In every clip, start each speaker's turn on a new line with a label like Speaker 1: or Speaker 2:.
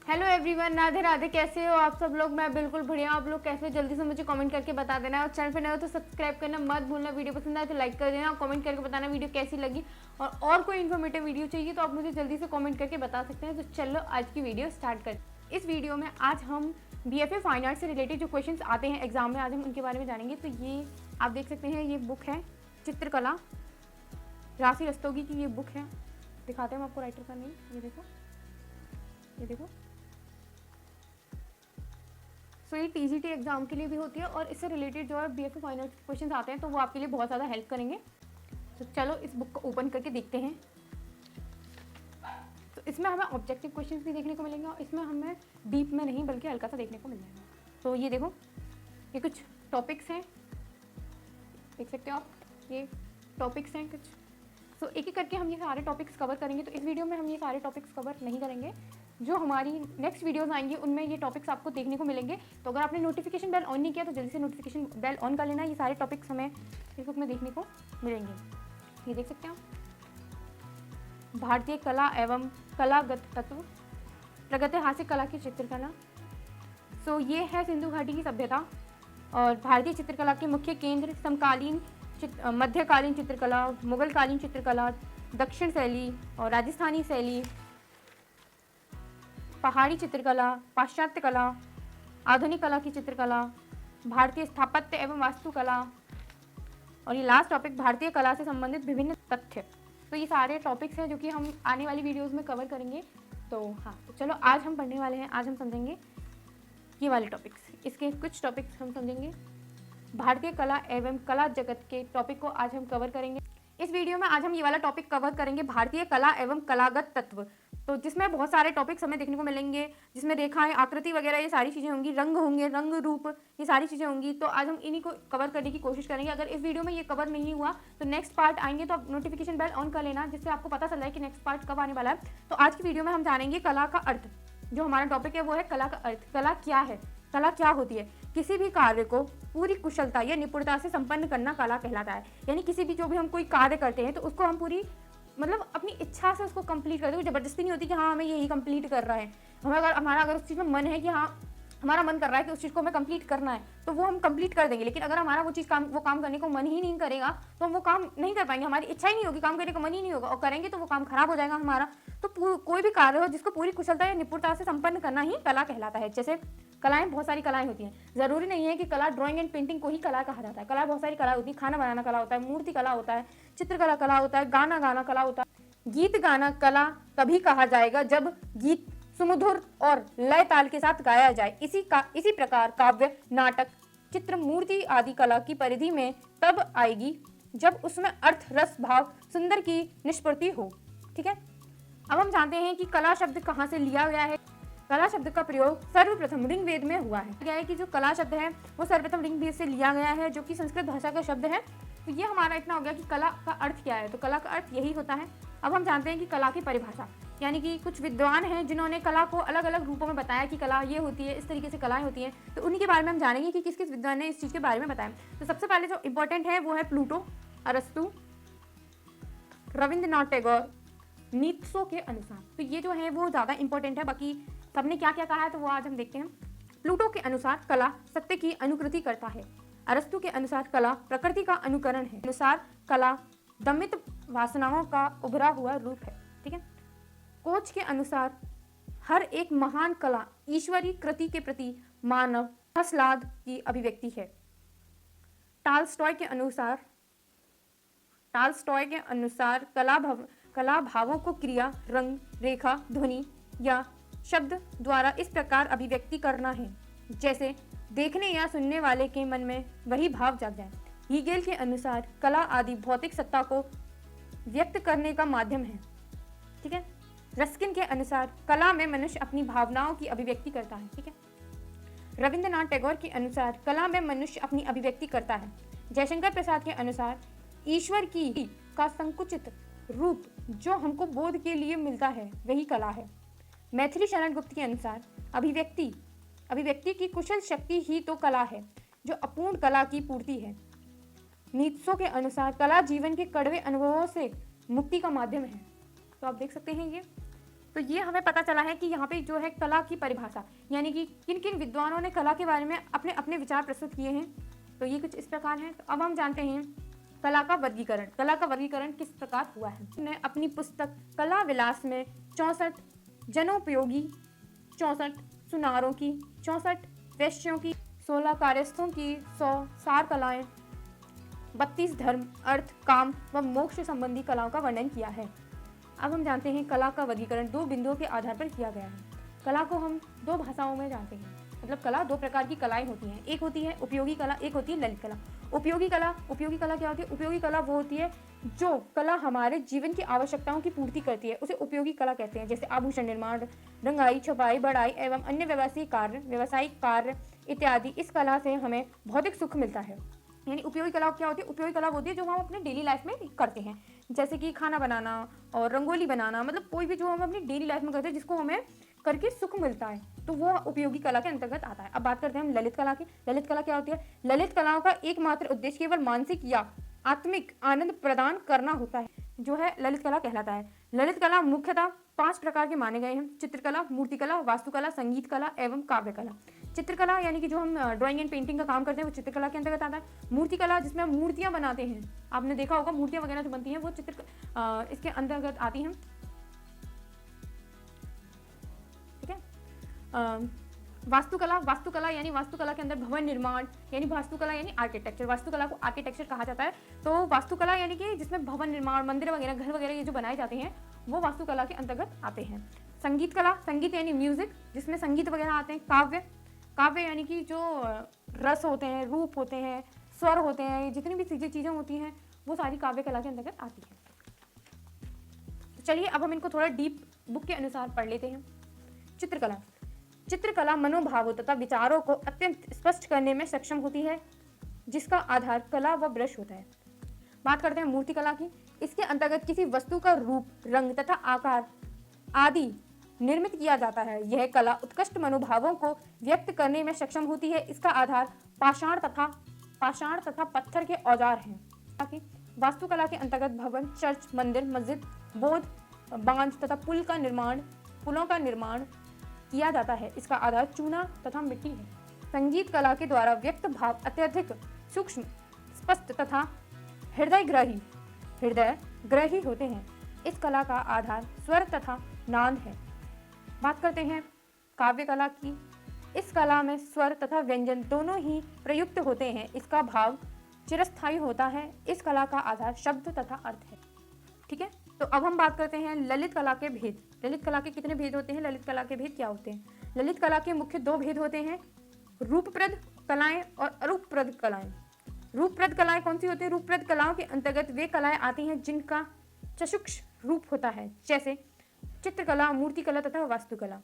Speaker 1: Hello everyone, Radhe Radhe. कैसे हो आप सब लोग? मैं बिल्कुल बढ़िया। आप लोग कैसे हो? जल्दी से मुझे कमेंट करके बता देना। और चैनल पे नए हो तो सब्सक्राइब करना मत भूलना। वीडियो पसंद आए तो लाइक कर देना और कमेंट करके बताना वीडियो कैसी लगी। और कोई इन्फॉर्मेटिव वीडियो चाहिए तो आप मुझे जल्दी से कमेंट करके बता सकते हैं। तो चलो आज की वीडियो स्टार्ट करते। इस वीडियो में आज हम BFA फाइन आर्ट से रिलेटेड जो क्वेश्चन आते हैं एग्जाम में, आज हम उनके बारे में जानेंगे। तो ये आप देख सकते हैं, ये बुक है चित्रकला, राशि रस्तोगी की ये बुक है। दिखाते हैं हम आपको राइटर का नेम। ये देखो, ये देखो। सो ये TGT एग्जाम के लिए भी होती है और इससे रिलेटेड जो है BFA फाइन आर्ट क्वेश्चन आते हैं तो वो आपके लिए बहुत ज़्यादा हेल्प करेंगे। तो चलो इस बुक को ओपन करके देखते हैं। तो इसमें हमें ऑब्जेक्टिव क्वेश्चंस भी देखने को मिलेंगे और इसमें हमें डीप में नहीं बल्कि हल्का सा देखने को मिल जाएगा। तो ये देखो, ये कुछ टॉपिक्स हैं, देख सकते हो आप, ये टॉपिक्स हैं कुछ। सो एक एक करके हम ये सारे टॉपिक्स कवर करेंगे। तो इस वीडियो में हम ये सारे टॉपिक्स कवर नहीं करेंगे। जो हमारी नेक्स्ट वीडियोस आएंगी उनमें ये टॉपिक्स आपको देखने को मिलेंगे। तो अगर आपने नोटिफिकेशन बेल ऑन नहीं किया तो जल्दी से नोटिफिकेशन बेल ऑन कर लेना। ये सारे टॉपिक्स हमें इस बुक में देखने को मिलेंगे। ये देख सकते हैं आप, भारतीय कला एवं कलागत तत्व, प्रागैतिहासिक कला की चित्रकला। सो ये है सिंधु घाटी की सभ्यता और भारतीय चित्रकला के मुख्य केंद्र, समकालीन मध्यकालीन चित्रकला, मुगलकालीन चित्रकला, दक्षिण शैली और राजस्थानी शैली, पहाड़ी चित्रकला, पाश्चात्य कला, आधुनिक कला की चित्रकला, भारतीय स्थापत्य एवं वास्तुकला और ये लास्ट टॉपिक भारतीय कला से संबंधित विभिन्न तथ्य। तो ये सारे टॉपिक्स हैं जो कि हम आने वाली वीडियोस में कवर करेंगे। तो हाँ, तो चलो आज हम पढ़ने वाले हैं। आज हम समझेंगे ये वाले टॉपिक्स, इसके कुछ टॉपिक्स हम समझेंगे। भारतीय कला एवं कला जगत के टॉपिक को आज हम कवर करेंगे। इस वीडियो में आज हम ये वाला टॉपिक कवर करेंगे, भारतीय कला एवं कलागत तत्व। तो जिसमें बहुत सारे टॉपिक्स हमें देखने को मिलेंगे, जिसमें रेखाएं, आकृति वगैरह ये सारी चीज़ें होंगी, रंग होंगे, रंग रूप, ये सारी चीज़ें होंगी। तो आज हम इन्हीं को कवर करने की कोशिश करेंगे। अगर इस वीडियो में ये कवर नहीं हुआ तो नेक्स्ट पार्ट आएंगे, तो आप नोटिफिकेशन बेल ऑन कर लेना जिससे आपको पता चल जाए कि नेक्स्ट पार्ट कब आने वाला है। तो आज की वीडियो में हम जानेंगे कला का अर्थ। जो हमारा टॉपिक है वो है कला का अर्थ। कला क्या है, कला क्या होती है? किसी भी कार्य को पूरी कुशलता या निपुणता से संपन्न करना कला कहलाता है। यानी किसी भी जो भी हम कोई कार्य करते हैं तो उसको हम पूरी अपनी इच्छा से उसको कंप्लीट करते हैं। जबरदस्ती नहीं होती कि हाँ हमें यही कंप्लीट कर रहा है। हमें अगर उस चीज़ में मन है कि हाँ हमारा मन कर रहा है कि उस चीज़ को हमें कंप्लीट करना है तो वो हम कंप्लीट कर देंगे। लेकिन अगर हमारा वो काम करने को मन ही नहीं करेगा तो हम वो काम नहीं कर पाएंगे। हमारी इच्छा ही नहीं होगी, काम करने का मन ही नहीं होगा और करेंगे तो वो काम खराब हो जाएगा हमारा। तो कोई भी कार्य हो जिसको पूरी कुशलता या निपुणता से संपन्न करना ही कला कहलाता है। जैसे कलाएं, बहुत सारी कलाएं होती हैं। जरूरी नहीं है कि कला ड्राइंग एंड पेंटिंग को ही कला कहा जाता है। कला बहुत सारी कला होती है। खाना बनाना कला होता है, मूर्ति कला होता है, चित्रकला कला होता है, गाना गाना कला होता है। गीत गाना कला तभी कहा जाएगा जब गीत सुमधुर और लय ताल के साथ गाया जाए। इसी प्रकार काव्य, नाटक, चित्र, मूर्ति आदि कला की परिधि में तब आएगी जब उसमें अर्थ, रस, भाव, सुंदर की निष्पत्ति हो। ठीक है, अब हम जानते हैं कि कला शब्द कहाँ से लिया गया है। कला शब्द का प्रयोग सर्वप्रथम ऋग्वेद में हुआ है। क्या है कि जो कला शब्द है वो सर्वप्रथम ऋग्वेद से लिया गया है, जो कि संस्कृत भाषा का शब्द है। तो ये हमारा इतना हो गया कि कला का अर्थ क्या है। तो कला का अर्थ यही होता है। अब हम जानते हैं कि कला की परिभाषा, यानी कि कुछ विद्वान हैं जिन्होंने कला को अलग अलग रूपों में बताया कि कला ये होती है, इस तरीके से कलाएं होती हैं। तो उन्हीं के बारे में हम जानेंगे कि किस किस विद्वान ने इस चीज़ के बारे में बताया। तो सबसे पहले जो इंपॉर्टेंट है वो है प्लूटो, अरस्तु, रविंद्रनाथ टैगोर, नीत्सो के अनुसार। तो ये जो है वो ज़्यादा इंपॉर्टेंट है। बाकी सबने क्या क्या कहा है तो वो आज हम देखते हैं। प्लूटो के अनुसार कला सत्य की अनुकृति करता है। अरस्तु के अनुसार कला प्रकृति का अनुकरण है। अनुसार कला दमित वासनाओं का उभरा हुआ रूप है। ठीक है। कोच के अनुसार हर एक महान कला ईश्वरी कृति के प्रति मानव हसलाद की अभिव्यक्ति है। टालस्टॉय के अनुसार कला भावों को क्रिया, रंग, रेखा, ध्वनि या शब्द द्वारा इस प्रकार अभिव्यक्ति करना है जैसे देखने या सुनने वाले के मन में वही भाव जाग जाए। हीगेल के अनुसार कला आदि भौतिक सत्ता को व्यक्त करने का माध्यम है। ठीक है। रस्किन के अनुसार कला में मनुष्य अपनी भावनाओं की अभिव्यक्ति करता है। ठीक है। रविंद्रनाथ टैगोर के अनुसार कला में मनुष्य अपनी अभिव्यक्ति करता है। जयशंकर प्रसाद के अनुसार ईश्वर की का संकुचित रूप जो हमको बोध के लिए मिलता है वही कला है। मैथिली शरण गुप्त के अनुसार अभिव्यक्ति की कुशल शक्ति ही तो कला है जो अपूर्ण कला की पूर्ति है। नीत्सो के अनुसार कला जीवन के कड़वे अनुभवों से मुक्ति का माध्यम है। तो आप देख सकते हैं ये तो ये हमें पता चला है कि यहाँ पे जो है कला की परिभाषा, यानी कि किन किन विद्वानों ने कला के बारे में अपने अपने विचार प्रस्तुत किए हैं। तो ये कुछ इस प्रकार है। तो अब हम जानते हैं कला का वर्गीकरण। कला का वर्गीकरण किस प्रकार हुआ है। ने अपनी पुस्तक कला विलास में 64 जनोपयोगी, 64 सुनारों की, 64 वैश्यों की, 16 कार्यस्थों की, 100 सार कलाएं, 32 धर्म, अर्थ, काम व मोक्ष संबंधी कलाओं का वर्णन किया है। अब हम जानते हैं कला का वर्गीकरण 2 बिंदुओं के आधार पर किया गया है। कला को हम 2 भाषाओं में जानते हैं, मतलब कला 2 प्रकार की कलाएं होती हैं। एक होती है उपयोगी कला, एक होती है ललित कला। उपयोगी कला क्या होती है? उपयोगी कला वो होती है जो कला हमारे जीवन की आवश्यकताओं की पूर्ति करती है, उसे उपयोगी कला कहते हैं। जैसे आभूषण निर्माण, रंगाई, छपाई, बढ़ाई एवं अन्य व्यावसायिक कार्य इत्यादि। इस कला से हमें भौतिक सुख मिलता है। यानी उपयोगी कला क्या होती है? उपयोगी कला होती है जो हम अपने डेली लाइफ में करते हैं, जैसे कि खाना बनाना और रंगोली बनाना, मतलब कोई भी जो हम अपनी डेली लाइफ में करते हैं जिसको हमें करके सुख मिलता है, तो वो उपयोगी कला के अंतर्गत आता है। अब बात करते हैं हम ललित कला की। ललित कला क्या होती है? ललित कलाओं का एकमात्र उद्देश्य केवल मानसिक या आत्मिक आनंद प्रदान करना होता है, जो है ललित कला कहलाता है। ललित कला मुख्यतः 5 प्रकार के माने गए हैं: चित्रकला, मूर्तिकला, वास्तुकला, संगीत कला एवं काव्य कला। चित्रकला यानी कि जो हम ड्राइंग एंड पेंटिंग का काम करते हैं वो चित्रकला के अंतर्गत आता है। मूर्तिकला जिसमें हम मूर्तियां बनाते हैं, आपने देखा होगा मूर्तियां वगैरह जो बनती हैं वो इसके अंतर्गत आती हैं। ठीक है। वास्तुकला यानी वास्तुकला के अंदर भवन निर्माण, यानी वास्तुकला यानी आर्किटेक्चर। वास्तुकला को आर्किटेक्चर कहा जाता है। तो वास्तुकला यानी कि जिसमें भवन निर्माण, मंदिर वगैरह, घर वगैरह ये जो बनाए जाते हैं वो वास्तुकला के अंतर्गत आते हैं। संगीत कला, संगीत यानी म्यूजिक, जिसमें संगीत वगैरह आते हैं। काव्य यानी कि जो रस होते हैं, रूप होते हैं, स्वर होते हैं, जितनी भी चीज़ें होती हैं वो सारी काव्य कला के अंतर्गत आती है। तो चलिए अब हम इनको थोड़ा डीप बुक के अनुसार पढ़ लेते हैं। चित्रकला मनोभावों तथा विचारों को अत्यंत स्पष्ट करने में सक्षम होती है, जिसका आधार कला व ब्रश होता है। बात करते हैं मूर्तिकला की। इसके अंतर्गत किसी वस्तु का रूप, रंग तथा आकार आदि निर्मित किया जाता है। यह कला उत्कृष्ट मनोभावों को व्यक्त करने में सक्षम होती है। इसका आधार पाषाण तथा पत्थर के औजार हैं। वास्तुकला के अंतर्गत भवन, चर्च, मंदिर, मस्जिद, बोध, बांध तथा पुलों का निर्माण किया जाता है। इसका आधार चूना तथा मिट्टी है। संगीत कला के द्वारा व्यक्त भाव अत्यधिक सूक्ष्म, स्पष्ट तथा हृदय ग्रही होते हैं। इस कला का आधार स्वर तथा नाद है। बात करते हैं काव्य कला की। इस कला में स्वर तथा व्यंजन दोनों ही प्रयुक्त होते हैं। इसका भाव चिरस्थायी होता है। इस कला का आधार शब्द तथा अर्थ है। ठीक है। तो अब हम बात करते हैं ललित कला के भेद। ललित कला के कितने भेद होते हैं? ललित कला के भेद क्या होते हैं? ललित कला के मुख्य 2 भेद होते हैं: रूपप्रद कलाएं और अरूपप्रद कलाएं। रूपप्रद कलाएं कौन सी होती है? रूपप्रद कलाओं के अंतर्गत वे कलाएं आती हैं जिनका चक्षुष रूप होता है, जैसे चित्रकला, मूर्तिकला तथा वास्तुकला।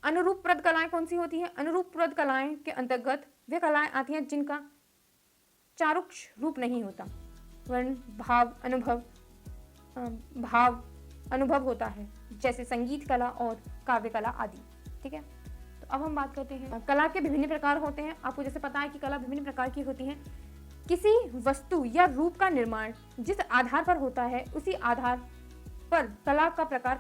Speaker 1: अनुरूपप्रद कलाएं कौन सी होती हैं? अनुरूपप्रद कलाएं के अंतर्गत वे कलाएं आती हैं जिनका चारुक्ष रूप नहीं होता, वर्ण, भाव अनुभव होता है, जैसे संगीत कला और काव्य कला आदि। ठीक है। तो अब हम बात करते हैं कला के विभिन्न प्रकार होते हैं। आपको जैसे पता है कि कला विभिन्न प्रकार की होती है। किसी वस्तु या रूप का निर्माण जिस आधार पर होता है उसी आधार पर कला का प्रकार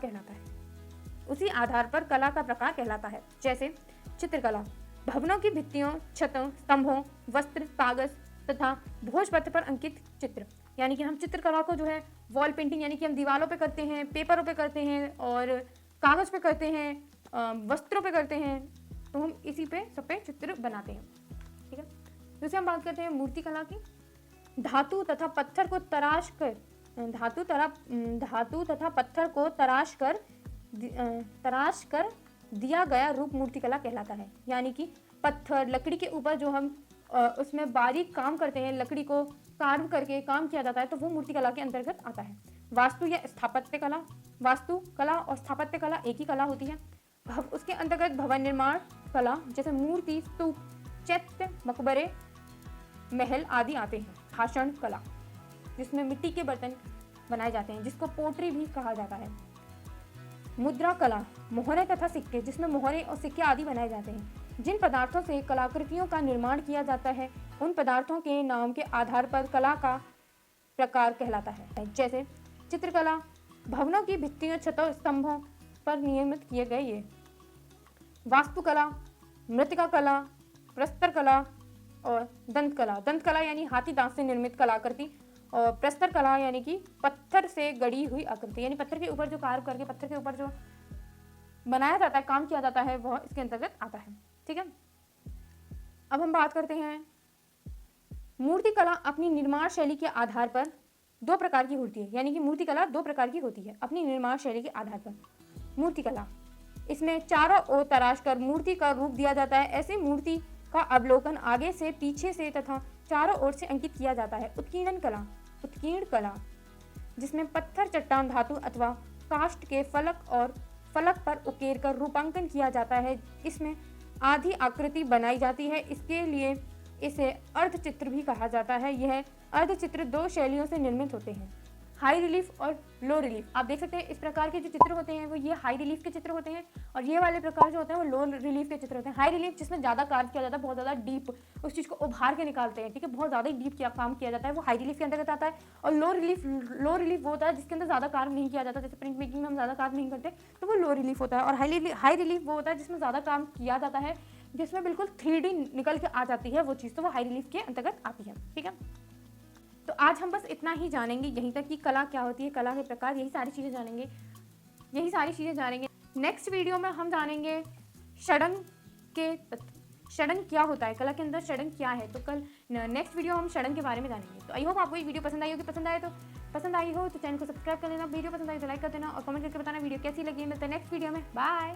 Speaker 1: कहलाता है। जैसे चित्रकला, भवनों की भित्तियों, छतों, स्तंभों, वस्त्र, कागज तथा भोजपत्र पर अंकित चित्र। यानी कि हम चित्रकला को जो है वॉल पेंटिंग यानी कि हम दीवारों पे करते हैं, पेपरों पे करते हैं और कागज पे करते हैं, वस्त्रों पे करते हैं, तो हम इसी पे सब पे चित्र बनाते हैं। ठीक है। दूसरी हम बात करते हैं मूर्तिकला की। धातु तथा पत्थर को तराश कर दिया गया रूप मूर्तिकला कहलाता है। यानी कि पत्थर, लकड़ी के ऊपर जो हम उसमें बारीक काम करते हैं, लकड़ी को कार्व करके काम किया जाता है, तो वो मूर्तिकला के अंतर्गत आता है। वास्तु या स्थापत्य कला, वास्तु कला और स्थापत्य कला एक ही कला होती है। उसके अंतर्गत भवन निर्माण कला, जैसे मूर्ति, स्तूप, चैत्य, मकबरे, महल आदि आते हैं। भाषण कला, जिसमें मिट्टी के बर्तन बनाए जाते हैं, जिसको पोट्री भी कहा जाता है। मुद्रा कला, मोहरे तथा सिक्के, जिसमें मोहरे और सिक्के आदि बनाए जाते हैं। जिन पदार्थों से कलाकृतियों का निर्माण किया जाता है उन पदार्थों के नाम के आधार पर कला का प्रकार कहलाता है। जैसे चित्रकला, भवनों की भित्तियों, छतों, स्तंभों, पर निर्मित किए गए ये वास्तुकला, मृतिका कला, प्रस्तर कला और दंत कला। दंत कला यानी हाथी दांत से निर्मित कलाकृति, और प्रस्तर कला यानी कि पत्थर से गढ़ी हुई आकृति, यानी पत्थर के ऊपर जो कार्व करके पत्थर के ऊपर जो बनाया जाता है, काम किया जाता है, वह इसके अंतर्गत आता है। ठीक है, अब हम बात करते हैं मूर्ति कला। अपनी निर्माण शैली के आधार पर दो प्रकार की होती है, यानी कि मूर्ति कला दो प्रकार की होती है अपनी निर्माण शैली के आधार पर। मूर्ति कला, इसमें चारों ओर तराश कर मूर्ति का रूप दिया जाता है। ऐसे मूर्ति का अवलोकन आगे से, पीछे से तथा चारों ओर से अंकित किया जाता है। उत्कीर्णन कला, उत्कीर्ण कला जिसमें पत्थर, चट्टान, धातु अथवा काष्ठ के फलक और फलक पर उकेर कर रूपांकन किया जाता है। इसमें आधी आकृति बनाई जाती है, इसके लिए इसे अर्धचित्र भी कहा जाता है। यह अर्धचित्र दो शैलियों से निर्मित होते हैं, हाई रिलीफ और लो रिलीफ। आप देख सकते हैं इस प्रकार के जो चित्र होते हैं वो ये हाई रिलीफ के चित्र होते हैं, और ये वाले प्रकार जो होते हैं वो लो रिलीफ के चित्र होते हैं। हाई रिलीफ जिसमें ज़्यादा कार्य किया जाता है, बहुत ज़्यादा डीप उस चीज़ को उभार के निकालते हैं, ठीक है, बहुत ज़्यादा डीप काम किया जाता है, वो हाई रिलीफ के अंतर्गत आता है। और लो रिलीफ वो होता है जिसके अंदर ज़्यादा कार्य नहीं किया जाता, जैसे प्रिंट मेकिंग में हम ज़्यादा कार्य नहीं करते, तो वो लो रिलीफ होता है। और हाई रिलीफ वो होता है जिसमें ज़्यादा काम किया जाता है, जिसमें बिल्कुल 3D निकल के आ जाती है वो चीज़, तो वो हाई रिलीफ के अंतर्गत आती है। ठीक है, तो आज हम बस इतना ही जानेंगे, यहीं तक कि कला क्या होती है, कला के प्रकार, यही सारी चीज़ें जानेंगे। नेक्स्ट वीडियो में हम जानेंगे षडंग के तत्व। षडंग क्या होता है, कला के अंदर षडंग क्या है, तो कल नेक्स्ट वीडियो हम षडंग के बारे में जानेंगे। तो आई होप आपको ये वीडियो पसंद आई होगी। पसंद आई हो तो चैनल को सब्सक्राइब कर देना, वीडियो पसंद आई तो लाइक कर देना और कमेंट करके बताना वीडियो कैसी लगी। मिलते हैं नेक्स्ट वीडियो में, बाय।